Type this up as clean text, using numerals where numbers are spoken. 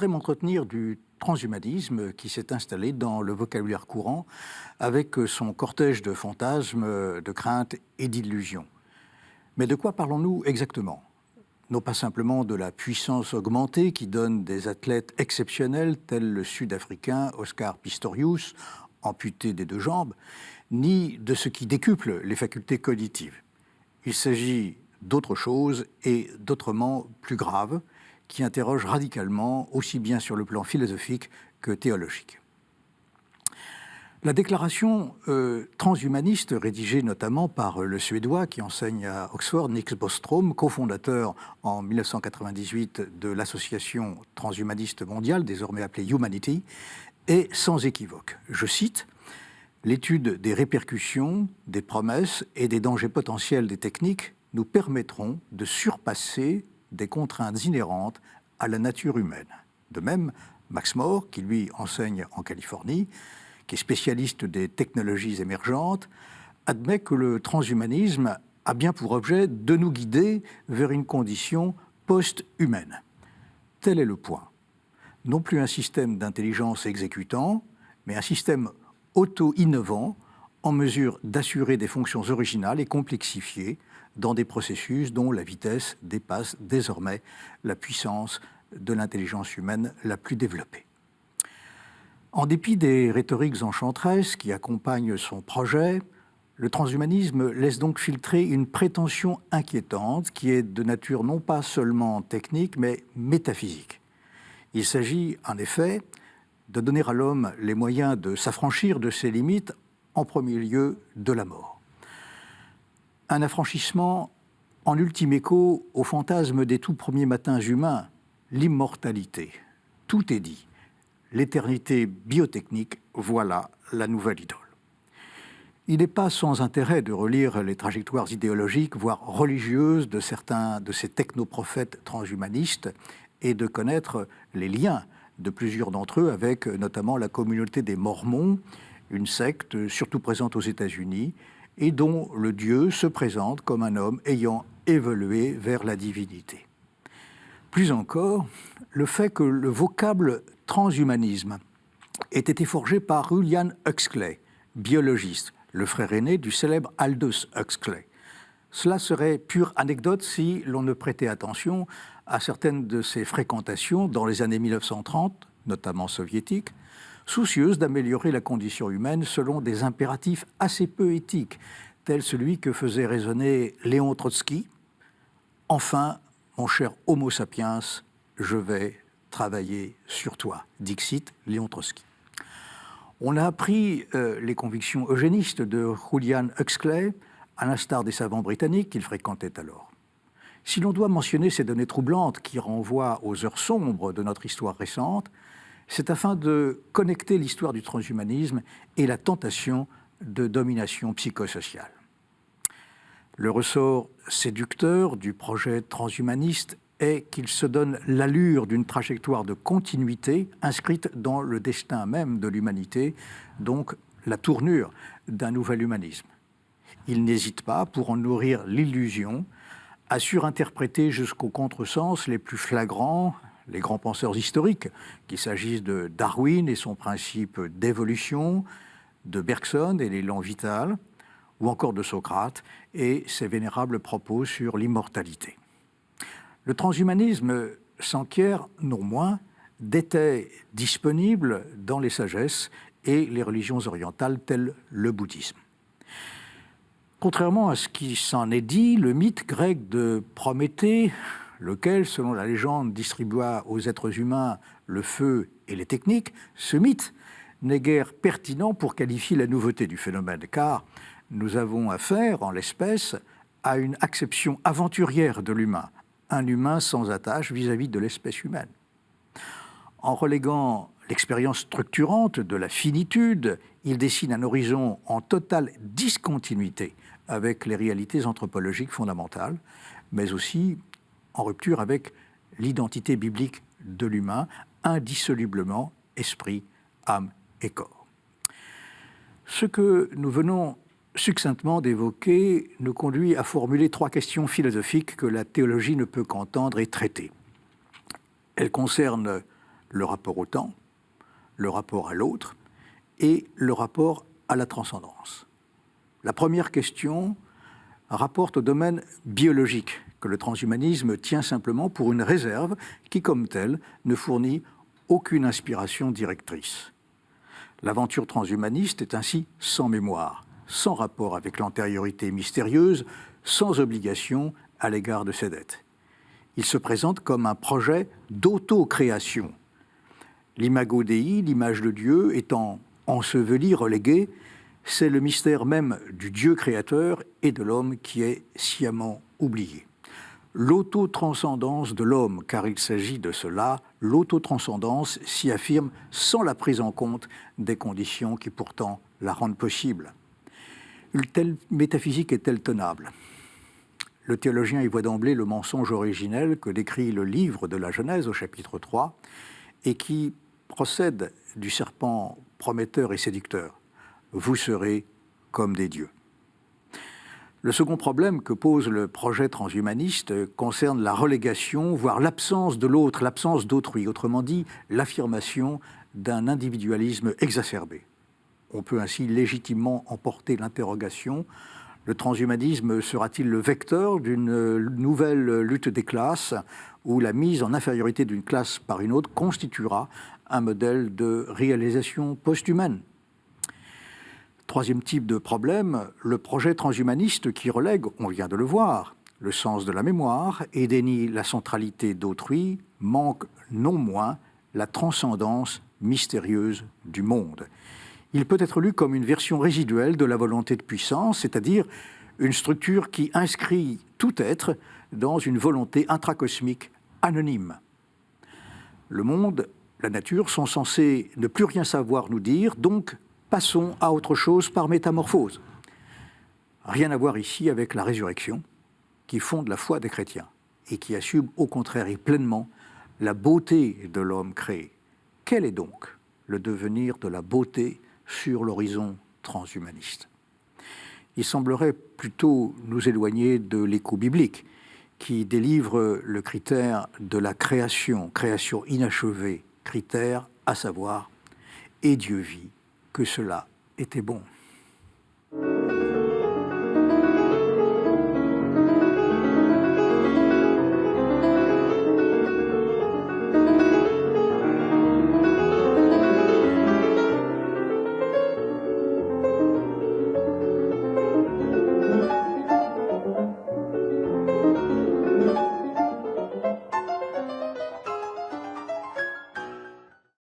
voudrais m'entretenir du transhumanisme qui s'est installé dans le vocabulaire courant avec son cortège de fantasmes, de craintes et d'illusions. Mais de quoi parlons-nous exactement? Non pas simplement de la puissance augmentée qui donne des athlètes exceptionnels tels le Sud-Africain Oscar Pistorius, amputé des deux jambes, ni de ce qui décuple les facultés cognitives. Il s'agit d'autre chose et d'autrement plus grave, qui interroge radicalement, aussi bien sur le plan philosophique que théologique. La déclaration transhumaniste, rédigée notamment par le Suédois qui enseigne à Oxford, Nick Bostrom, cofondateur en 1998 de l'association transhumaniste mondiale, désormais appelée Humanity, est sans équivoque. Je cite: « L'étude des répercussions, des promesses et des dangers potentiels des techniques nous permettront de surpasser des contraintes inhérentes à la nature humaine. » De même, Max More, qui lui enseigne en Californie, qui est spécialiste des technologies émergentes, admet que le transhumanisme a bien pour objet de nous guider vers une condition post-humaine. Tel est le point. Non plus un système d'intelligence exécutant, mais un système auto-innovant en mesure d'assurer des fonctions originales et complexifiées dans des processus dont la vitesse dépasse désormais la puissance de l'intelligence humaine la plus développée. En dépit des rhétoriques enchanteresses qui accompagnent son projet, le transhumanisme laisse donc filtrer une prétention inquiétante qui est de nature non pas seulement technique, mais métaphysique. Il s'agit en effet de donner à l'homme les moyens de s'affranchir de ses limites, en premier lieu de la mort. Un affranchissement en ultime écho au fantasme des tout premiers matins humains, l'immortalité. Tout est dit. L'éternité biotechnique, voilà la nouvelle idole. Il n'est pas sans intérêt de relire les trajectoires idéologiques, voire religieuses, de certains de ces technoprophètes transhumanistes et de connaître les liens de plusieurs d'entre eux avec notamment la communauté des Mormons, une secte surtout présente aux États-Unis et dont le Dieu se présente comme un homme ayant évolué vers la divinité. Plus encore, le fait que le vocable transhumanisme ait été forgé par Julian Huxley, biologiste, le frère aîné du célèbre Aldous Huxley. Cela serait pure anecdote si l'on ne prêtait attention à certaines de ses fréquentations dans les années 1930, notamment soviétiques, soucieuses d'améliorer la condition humaine selon des impératifs assez peu éthiques, tels celui que faisait résonner Léon Trotsky. « Enfin, mon cher Homo sapiens, je vais travailler sur toi », dixit Léon Trotsky. On a appris les convictions eugénistes de Julian Huxley, à l'instar des savants britanniques qu'il fréquentait alors. Si l'on doit mentionner ces données troublantes qui renvoient aux heures sombres de notre histoire récente, c'est afin de connecter l'histoire du transhumanisme et la tentation de domination psychosociale. Le ressort séducteur du projet transhumaniste est qu'il se donne l'allure d'une trajectoire de continuité inscrite dans le destin même de l'humanité, donc la tournure d'un nouvel humanisme. Il n'hésite pas, pour en nourrir l'illusion, à surinterpréter jusqu'au contresens les plus flagrants les grands penseurs historiques, qu'il s'agisse de Darwin et son principe d'évolution, de Bergson et l'élan vital, ou encore de Socrate et ses vénérables propos sur l'immortalité. Le transhumanisme s'enquiert non moins d'étés disponibles dans les sagesses et les religions orientales telles le bouddhisme. Contrairement à ce qui s'en est dit, le mythe grec de Prométhée, lequel, selon la légende, distribua aux êtres humains le feu et les techniques, ce mythe n'est guère pertinent pour qualifier la nouveauté du phénomène, car nous avons affaire, en l'espèce, à une acception aventurière de l'humain, un humain sans attache vis-à-vis de l'espèce humaine. En reléguant l'expérience structurante de la finitude, il dessine un horizon en totale discontinuité avec les réalités anthropologiques fondamentales, mais aussi en rupture avec l'identité biblique de l'humain, indissolublement esprit, âme et corps. Ce que nous venons succinctement d'évoquer nous conduit à formuler trois questions philosophiques que la théologie ne peut qu'entendre et traiter. Elles concernent le rapport au temps, le rapport à l'autre et le rapport à la transcendance. La première question rapporte au domaine biologique, que le transhumanisme tient simplement pour une réserve qui, comme telle, ne fournit aucune inspiration directrice. L'aventure transhumaniste est ainsi sans mémoire, sans rapport avec l'antériorité mystérieuse, sans obligation à l'égard de ses dettes. Il se présente comme un projet d'auto-création. L'imago Dei, l'image de Dieu, étant ensevelie, reléguée, c'est le mystère même du Dieu créateur et de l'homme qui est sciemment oublié. L'autotranscendance de l'homme, car il s'agit de cela, l'autotranscendance s'y affirme sans la prise en compte des conditions qui pourtant la rendent possible. Une telle métaphysique est-elle tenable ? Le théologien y voit d'emblée le mensonge originel que décrit le livre de la Genèse au chapitre 3 et qui procède du serpent prometteur et séducteur. Vous serez comme des dieux. Le second problème que pose le projet transhumaniste concerne la relégation, voire l'absence de l'autre, l'absence d'autrui, autrement dit, l'affirmation d'un individualisme exacerbé. On peut ainsi légitimement emporter l'interrogation: le transhumanisme sera-t-il le vecteur d'une nouvelle lutte des classes où la mise en infériorité d'une classe par une autre constituera un modèle de réalisation post-humaine ? Troisième type de problème, le projet transhumaniste qui relègue, on vient de le voir, le sens de la mémoire et dénie la centralité d'autrui, manque non moins la transcendance mystérieuse du monde. Il peut être lu comme une version résiduelle de la volonté de puissance, c'est-à-dire une structure qui inscrit tout être dans une volonté intracosmique anonyme. Le monde, la nature sont censés ne plus rien savoir nous dire, donc passons à autre chose par métamorphose. Rien à voir ici avec la résurrection qui fonde la foi des chrétiens et qui assume au contraire et pleinement la beauté de l'homme créé. Quel est donc le devenir de la beauté sur l'horizon transhumaniste ? Il semblerait plutôt nous éloigner de l'écho biblique qui délivre le critère de la création inachevée, critère à savoir « et Dieu vit ». Que cela était bon.